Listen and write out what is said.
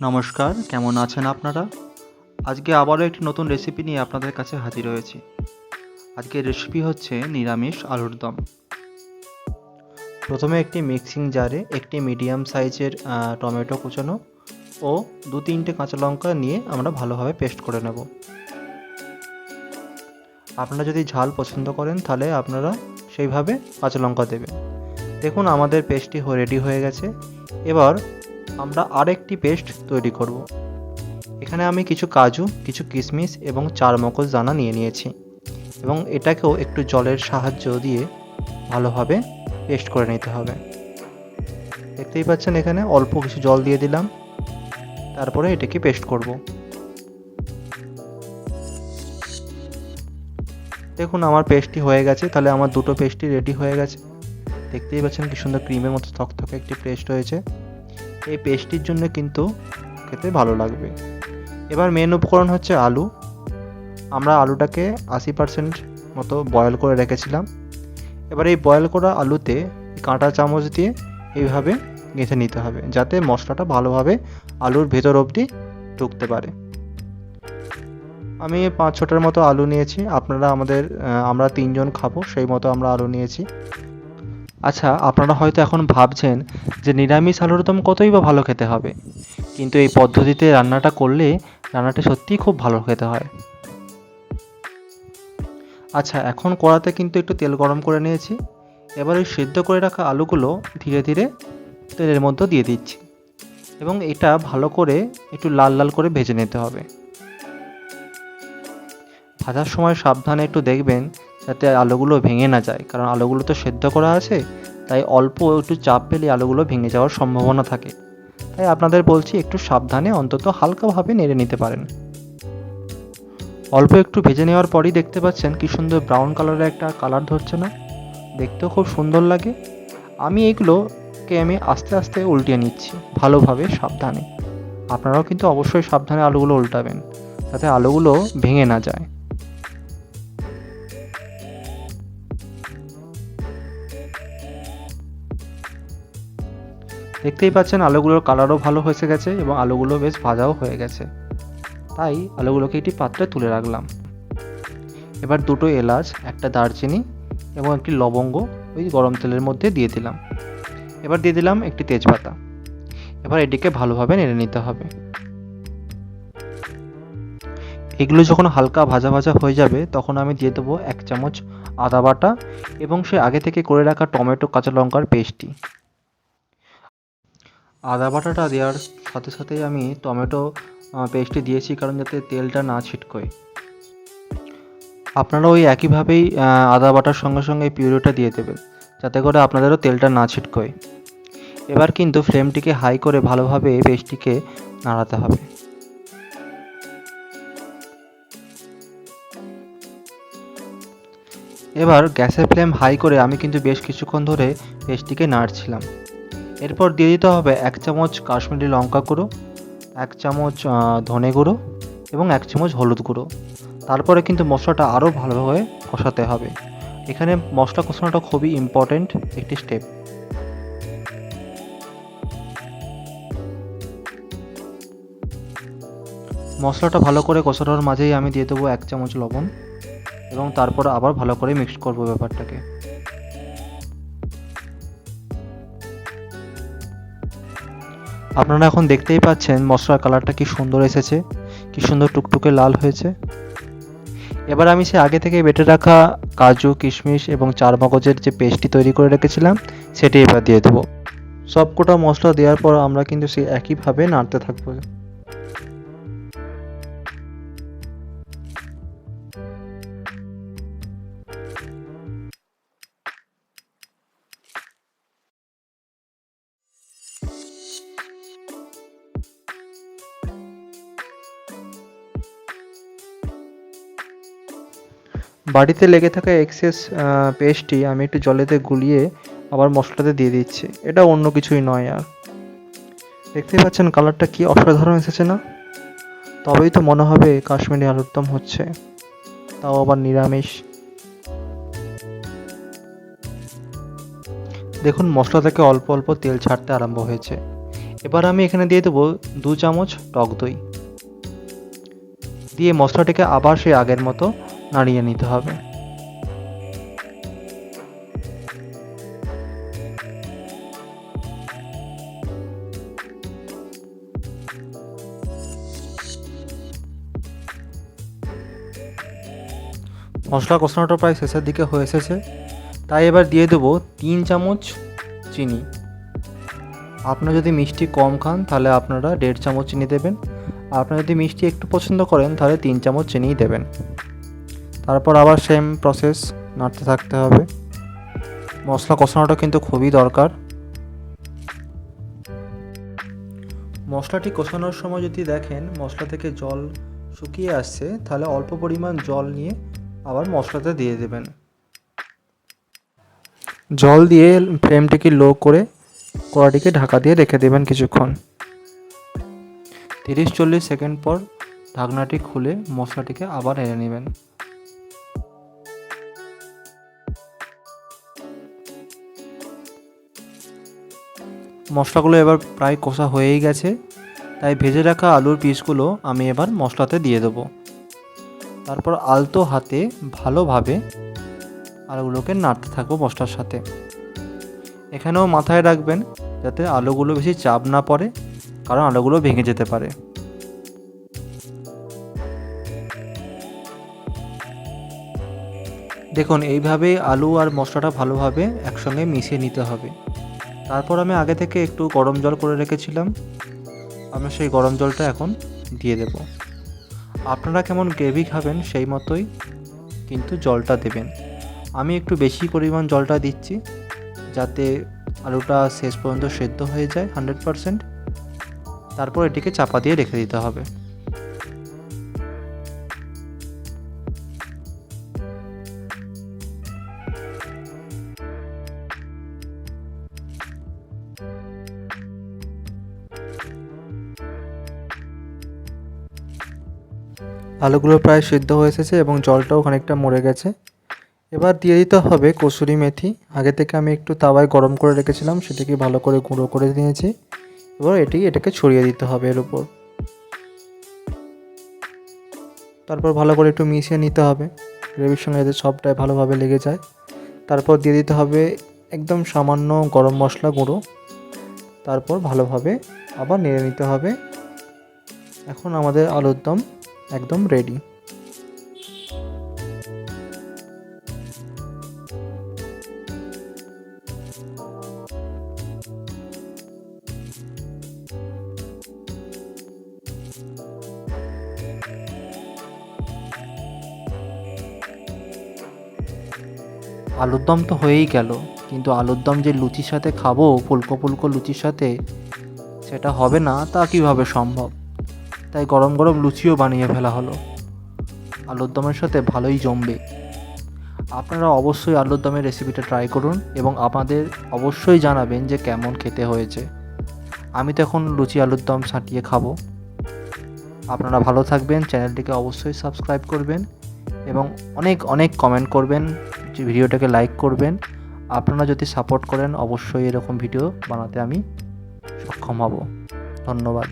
নমস্কার, কেমন আছেন আপনারা? আজকে আবারও একটি নতুন রেসিপি নিয়ে আপনাদের কাছে হাজির হয়েছি। আজকের রেসিপি হচ্ছে নিরামিষ আলুর দম। প্রথমে একটি মিক্সিং জারে একটি মিডিয়াম সাইজের টমেটো কুচানো ও 2-3টে কাঁচা লঙ্কা নিয়ে আমরা ভালোভাবে পেস্ট করে নেব। আপনারা যদি ঝাল পছন্দ করেন তাহলে আপনারা সেইভাবে কাঁচা লঙ্কা দেবেন। দেখুন আমাদের পেস্টটি রেডি হয়ে গেছে। এবার আমরা আরেকটি পেস্ট তৈরি করব। এখানে আমি কিছু কাজু, কিছু কিশমিশ এবং 4 মগজ দানা নিয়ে নিয়েছি এবং এটাকেও একটু জলের সাহায্য দিয়ে ভালোভাবে পেস্ট করে নিতে হবে। দেখতেই পাচ্ছেন এখানে অল্প কিছু জল দিয়ে দিলাম, তারপরে এটাকে পেস্ট করব। দেখুন আমার পেস্টটি হয়ে গেছে, তাহলে আমার দুটো পেস্টই রেডি হয়ে গেছে। দেখতেই পাচ্ছেন কি সুন্দর ক্রিমের মতো থকথকে একটি পেস্ট হয়েছে। এই পেস্টটির জন্য কিন্তু খেতে ভালো লাগবে। এবার মেন উপকরণ হচ্ছে আলু। আমরা আলুটাকে 80% মতো বয়েল করে রেখেছিলাম। এবার এই বয়েল করা আলুতে কাঁটা চামচ দিয়ে এইভাবে গেঁথে নিতে হবে, যাতে মশলাটা ভালোভাবে আলুর ভেতর অবধি ঢুকতে পারে। আমি 5-6টার মতো আলু নিয়েছি। আমরা 3 জন খাবো সেই মতো আমরা আলু নিয়েছি। আচ্ছা, আপনারা হয়তো এখন ভাবছেন যে নিরামিষ আলুর দম কতই বা ভালো খেতে হবে, কিন্তু এই পদ্ধতিতে রান্নাটা করলে রান্নাটা সত্যিই খুব ভালো খেতে হয়। আচ্ছা, এখন কড়াতে কিন্তু একটু তেল গরম করে নিয়েছি। এবার ওই সেদ্ধ করে রাখা আলুগুলো ধীরে ধীরে তেলের মধ্যে দিয়ে দিচ্ছি এবং এটা ভালো করে একটু লাল লাল করে ভেজে নিতে হবে। ভাজার সময় সাবধানে একটু দেখবেন যাতে আলুগুলো ভেঙে না যায়, কারণ আলুগুলো তো সেদ্ধ করা আছে, তাই অল্প একটু চাপ পেলে আলুগুলো ভেঙে যাওয়ার সম্ভাবনা থাকে। তাই আপনাদের বলছি একটু সাবধানে অন্তত হালকাভাবে নেড়ে নিতে পারেন। অল্প একটু ভেজে নেওয়ার পরই দেখতে পাচ্ছেন কি সুন্দর ব্রাউন কালারের একটা কালার ধরছে না? দেখতেও খুব সুন্দর লাগে। আমি আস্তে আস্তে উল্টিয়ে নিচ্ছি ভালোভাবে, সাবধানে। আপনারাও কিন্তু অবশ্যই সাবধানে আলুগুলো উল্টাবেন, যাতে আলুগুলো ভেঙে না যায়। দেখতেই পাচ্ছেন আলুগুলোর কালারও ভালো হয়ে গেছে এবং আলুগুলো বেশ ভাজাও হয়ে গেছে। তাই আলুগুলোকে একটি পাত্রে তুলে রাখলাম। এবার 2টো এলাচ, একটা দারচিনি এবং একটি লবঙ্গ ওই গরম তেলের মধ্যে দিয়ে দিলাম। এবার দিয়ে দিলাম একটি তেজপাতা। এবার এটিকে ভালোভাবে নেড়ে নিতে হবে। এগুলো যখন হালকা ভাজা ভাজা হয়ে যাবে তখন আমি দিয়ে দেবো 1 চামচ আদা বাটা এবং সে আগে থেকে করে রাখা টমেটো কাঁচা লঙ্কার পেস্টটি। আদা বাটাটা দেওয়ার সাথে সাথেই আমি টমেটো পেস্টটি দিয়েছি, কারণ যাতে তেলটা না ছিটকোয়। আপনারা ওই একইভাবেই আদা বাটার সঙ্গে সঙ্গে এই পিউরিটা দিয়ে দেবেন, যাতে করে আপনাদেরও তেলটা না ছিটকোয়। এবার কিন্তু ফ্লেমটিকে হাই করে ভালোভাবে পেস্টটিকে নাড়াতে হবে। এবার গ্যাসের ফ্লেম হাই করে আমি কিন্তু বেশ কিছুক্ষণ ধরে পেস্টটিকে নাড়ছিলাম। এরপর দিয়ে দিতে হবে 1 চামচ কাশ্মীরি লঙ্কা গুঁড়ো, 1 চামচ ধনে গুঁড়ো এবং 1 চামচ হলুদ গুঁড়ো। তারপরে কিন্তু মশলাটা আরও ভালোভাবে কষাতে হবে। এখানে মশলা কষানোটা খুবই ইম্পর্ট্যান্ট একটি স্টেপ। মশলাটা ভালো করে কষানোর মাঝেই আমি দিয়ে দেবো 1 চামচ লবণ এবং তারপর আবার ভালো করে মিক্স করবো ব্যাপারটাকে। আপনারা এখন দেখতেই পাচ্ছেন মশলার কালারটা কি সুন্দর এসেছে, কি সুন্দর টুকটুকে লাল হয়েছে। এবার আমি সে আগে থেকে বেটে রাখা কাজু, কিশমিশ এবং 4 মগজের যে পেস্টটি তৈরি করে রেখেছিলাম সেটি এবার দিয়ে দেবো। সবকটা মশলা দেওয়ার পর আমরা কিন্তু সেই একইভাবে নাড়তে থাকবো। বাড়িতে লেগে থাকা এক্সেস পেস্টটি আমি একটু জলেতে গুলিয়ে আবার মশলাতে দিয়ে দিচ্ছি। এটা অন্য কিছুই নয় আর। দেখতেই পাচ্ছেন কালারটা কি অসাধারণ এসেছে না? তবেই তো মনে হবে কাশ্মীরি আলুর দম হচ্ছে, তাও আবার নিরামিষ। দেখুন মশলা থেকে অল্প অল্প তেল ছাড়তে আরম্ভ হয়েছে। এবার আমি এখানে দিয়ে দেবো 2 চামচ টক দই, দিয়ে মশলাটাকে আবার সেই আগের মতো নাড়িয়ে নিতে হবে। মশলা কষানোটা প্রায় শেষের দিকে হয়ে এসেছে, তাই এবার দিয়ে দেবো 3 চামচ চিনি। আপনারা যদি মিষ্টি কম খান তাহলে আপনারা 1.5 চামচ চিনি দেবেন, আপনারা যদি মিষ্টি একটু পছন্দ করেন তাহলে 3 চামচ চিনিই দেবেন। তারপর আবার সেম প্রসেস, নাড়তে থাকতে হবে। মশলা কষানোটা কিন্তু খুবই দরকার। মশলাটি কষানোর সময় যদি দেখেন মশলা থেকে জল শুকিয়ে আসছে, তাহলে অল্প পরিমাণ জল নিয়ে আবার মশলাতে দিয়ে দেবেন। জল দিয়ে ফ্লেমটিকে লো করে কড়াটিকে ঢাকা দিয়ে রেখে দেবেন কিছুক্ষণ। 30-40 সেকেন্ড পর ঢাকনাটি খুলে মশলাটিকে আবার নেড়ে নেবেন। মশলাগুলো এবার প্রায় কষা হয়েই গেছে, তাই ভেজে রাখা আলুর পিসগুলো আমি এবার মশলাতে দিয়ে দেবো। তারপর আলতো হাতে ভালোভাবে আলুগুলোকে নাড়তে থাকবো মশলার সাথে। এখানেও মাথায় রাখবেন যাতে আলুগুলো বেশি চাপ না পড়ে, কারণ আলুগুলো ভেঙে যেতে পারে। দেখুন এইভাবেই আলু আর মশলাটা ভালোভাবে একসঙ্গে মিশিয়ে নিতে হবে। তারপর আমি আগে থেকে একটু গরম জল করে রেখেছিলাম, আমি সেই গরম জলটা এখন দিয়ে দেব। আপনারা কেমন গ্রেভি খাবেন সেই মতোই কিন্তু জলটা দেবেন। আমি একটু বেশি পরিমাণ জলটা দিচ্ছি যাতে আলুটা শেষ পর্যন্ত সেদ্ধ হয়ে যায় 100%। তারপর এটিকে চাপা দিয়ে রেখে দিতে হবে। আলুগুলো প্রায় সিদ্ধ হয়ে এসেছে এবং জলটাও খানিকটা মরে গেছে। এবার দিয়ে দিতে হবে কসুরি মেথি। আগে থেকে আমি একটু তাওয়ায় গরম করে রেখেছিলাম, সেটাকে ভালো করে গুঁড়ো করে নিয়েছি। এবার এটাকে ছড়িয়ে দিতে হবে এর উপর। তারপর ভালো করে একটু মিশিয়ে নিতে হবে গ্রেভির সঙ্গে যাতে সবটাই ভালোভাবে লেগে যায়। তারপর দিয়ে দিতে হবে একদম সামান্য গরম মশলা গুঁড়ো। তারপর ভালোভাবে আবার নেড়ে নিতে হবে। এখন আমাদের আলুর দম একদম রেডি। আলুর দম তো হয়েই গেল, কিন্তু আলুর দম যে লুচির সাথে খাবো, ফুলকো ফুলকো লুচির সাথে, সেটা হবে না তা কীভাবে সম্ভব? তাই গরম গরম লুচিও বানিয়ে ফেলা হলো। আলুর দমের সাথে ভালোই জমবে। আপনারা অবশ্যই আলুর দমের রেসিপিটা ট্রাই করুন এবং আমাদের অবশ্যই জানাবেন যে কেমন খেতে হয়েছে। আমি তো এখন লুচি আলুর দম ছাটিয়ে খাবো। আপনারা ভালো থাকবেন, চ্যানেলটিকে অবশ্যই সাবস্ক্রাইব করবেন এবং অনেক অনেক কমেন্ট করবেন, যে ভিডিওটাকে লাইক করবেন। আপনারা যদি সাপোর্ট করেন অবশ্যই এরকম ভিডিও বানাতে আমি সক্ষম হব। ধন্যবাদ।